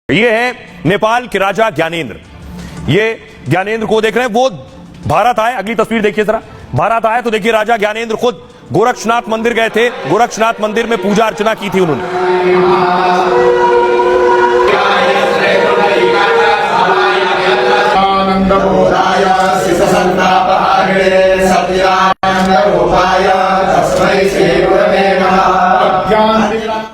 ये है नेपाल के राजा ज्ञानेंद्र। ये ज्ञानेंद्र को देख रहे हैं, वो भारत आए। अगली तस्वीर देखिए जरा, भारत आए तो देखिए राजा ज्ञानेंद्र खुद गोरक्षनाथ मंदिर गए थे। गोरक्षनाथ मंदिर में पूजा अर्चना की थी उन्होंने।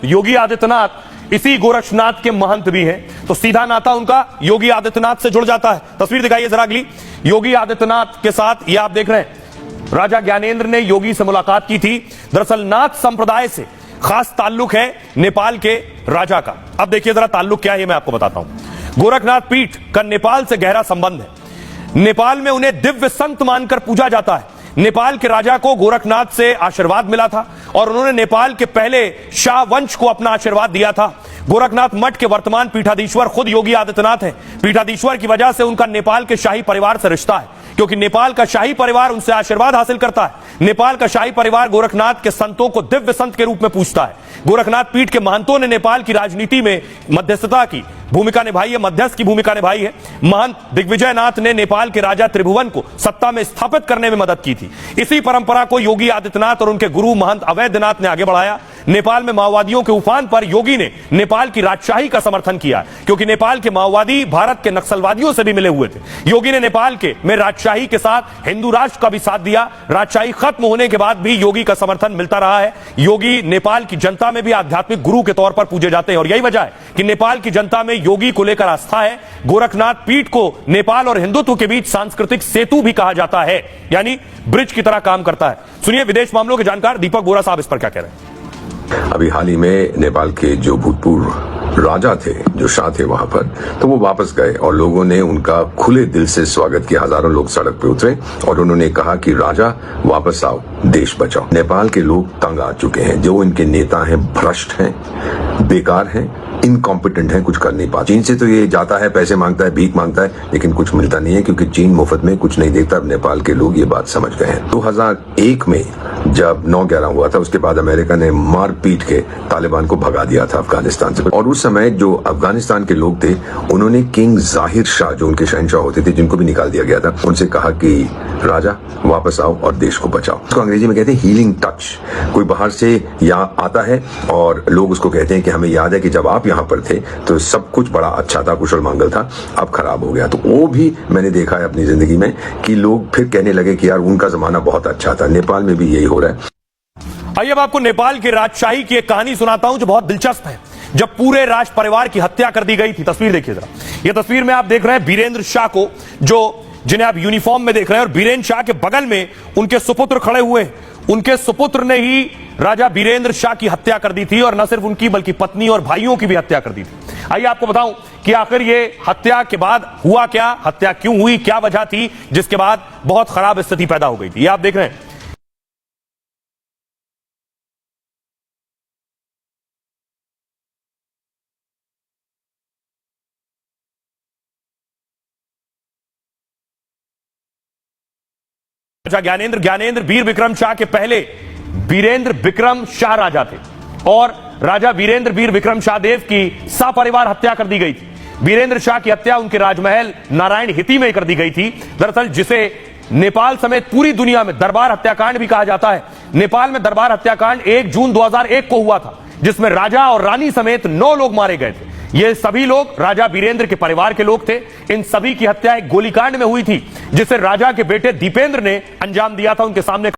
योगी आदित्यनाथ इसी गोरक्षनाथ के महंत भी हैं, तो सीधा नाता उनका योगी आदित्यनाथ से जुड़ जाता है। तस्वीर दिखाइए जरा अगली। योगी आदित्यनाथ के साथ ये आप देख रहे हैं, राजा ज्ञानेंद्र ने योगी से मुलाकात की थी। दरअसल नाथ संप्रदाय से खास ताल्लुक है नेपाल के राजा का। अब देखिए जरा ताल्लुक क्या है, ये मैं आपको बताता हूं। गोरखनाथ पीठ का नेपाल से गहरा संबंध है। नेपाल में उन्हें दिव्य संत मानकर पूजा जाता है। नेपाल के राजा को गोरखनाथ से आशीर्वाद मिला था और उन्होंने नेपाल के पहले शाह वंश को अपना आशीर्वाद दिया था। गोरखनाथ मठ के वर्तमान पीठाधीश्वर खुद योगी आदित्यनाथ हैं। पीठाधीश्वर की वजह से उनका नेपाल के शाही परिवार से रिश्ता है, क्योंकि नेपाल का शाही परिवार उनसे आशीर्वाद हासिल करता है। नेपाल का शाही परिवार गोरखनाथ के संतों को दिव्य संत के रूप में पूजता है। गोरखनाथ पीठ के महंतों ने नेपाल की राजनीति में मध्यस्थता की भूमिका निभाई है, मध्यस्थ की भूमिका निभाई है। महंत दिग्विजय नाथ ने नेपाल के राजा त्रिभुवन को सत्ता में स्थापित करने में मदद की थी। इसी परंपरा को योगी आदित्यनाथ और उनके गुरु महंत अवैधनाथ ने आगे बढ़ाया। नेपाल में माओवादियों के उफान पर योगी ने नेपाल की राजशाही का समर्थन किया, क्योंकि नेपाल के माओवादी भारत के नक्सलवादियों से भी मिले हुए थे। योगी ने नेपाल के में राजशाही के साथ हिंदू राष्ट्र का भी साथ दिया। राजशाही खत्म होने के बाद भी योगी का समर्थन मिलता रहा है। योगी नेपाल की जनता में भी आध्यात्मिक गुरु के तौर पर पूजे जाते हैं और यही वजह है कि नेपाल की जनता में योगी को लेकर आस्था है। गोरखनाथ पीठ को नेपाल और हिंदुत्व के बीच सांस्कृतिक सेतु भी कहा जाता है, यानी ब्रिज की तरह काम करता है। सुनिए विदेश मामलों के जानकार दीपक बोरा साहब इस पर क्या कह रहे हैं। अभी हाल ही में नेपाल के जो भूतपूर्व राजा थे, जो शाह थे वहां पर, तो वो वापस गए और लोगों ने उनका खुले दिल से स्वागत किया। हजारों लोग सड़क पे उतरे और उन्होंने कहा कि राजा वापस आओ, देश बचाओ। नेपाल के लोग तंग आ चुके हैं। जो इनके नेता हैं भ्रष्ट हैं, बेकार हैं, इनकॉम्पिटेंट है, कुछ कर नहीं पाते। चीन से तो ये जाता है, पैसे मांगता है, भीख मांगता है, लेकिन कुछ मिलता नहीं है, क्योंकि चीन मुफ्त में कुछ नहीं देखता। अब नेपाल के लोग ये बात समझ गए हैं। 2001 में जब 9/11 हुआ था, उसके बाद अमेरिका ने मार पीट के तालिबान को भगा दिया था अफगानिस्तान से। और उस समय जो अफगानिस्तान के लोग थे, उन्होंने किंग जाहिर शाह, जो उनके शहंशाह होते थे, जिनको भी निकाल दिया गया था, उनसे कहा कि राजा वापस आओ और देश को बचाओ। उसको अंग्रेजी में कहते हैं हीलिंग टच। कोई बाहर से यहाँ आता है और लोग उसको कहते हैं कि हमें याद है कि जब आप यहाँ पर थे तो सब कुछ बड़ा अच्छा था, कुशल मंगल था, अब खराब हो गया। तो वो भी मैंने देखा है अपनी जिंदगी में कि लोग फिर कहने लगे कि यार उनका जमाना बहुत अच्छा था। नेपाल में भी यही हो रहा है। आइए अब आपको नेपाल के राजशाही की एक कहानी सुनाता हूं जो बहुत दिलचस्प है, जब पूरे राज परिवार की हत्या कर दी गई थी। तस्वीर देखिए जरा। यह तस्वीर में आप देख रहे हैं वीरेंद्र शाह को, जो जिन्हें आप यूनिफॉर्म में देख रहे हैं, और वीरेंद्र शाह के बगल में उनके सुपुत्र खड़े हुए हैं। उनके सुपुत्र ने ही राजा वीरेंद्र शाह की हत्या कर दी थी, और न सिर्फ उनकी बल्कि पत्नी और भाइयों की भी हत्या कर दी थी। आइए आपको बताऊं कि आखिर ये हत्या के बाद हुआ क्या, हत्या क्यों हुई, क्या वजह थी जिसके बाद बहुत खराब स्थिति पैदा हो गई थी। ये आप देख रहे हैं। ज्ञानेंद्र वीर विक्रम शाह के पहले वीरेंद्र विक्रम शाह राजा थे, और राजा वीरेंद्र वीर विक्रम शाह देव की सपरिवार हत्या कर दी गई थी। वीरेंद्र शाह की हत्या उनके राजमहल नारायण हिती में कर दी गई थी। दरअसल जिसे नेपाल समेत पूरी दुनिया में दरबार हत्याकांड भी कहा जाता है। नेपाल में दरबार हत्याकांड 1 जून 2001 को हुआ था, जिसमें राजा और रानी समेत 9 लोग मारे गए थे। ये सभी लोग राजा वीरेंद्र के परिवार के लोग थे। इन सभी की हत्या एक गोलीकांड में हुई थी, जिसे राजा के बेटे दीपेंद्र ने अंजाम दिया था। उनके सामने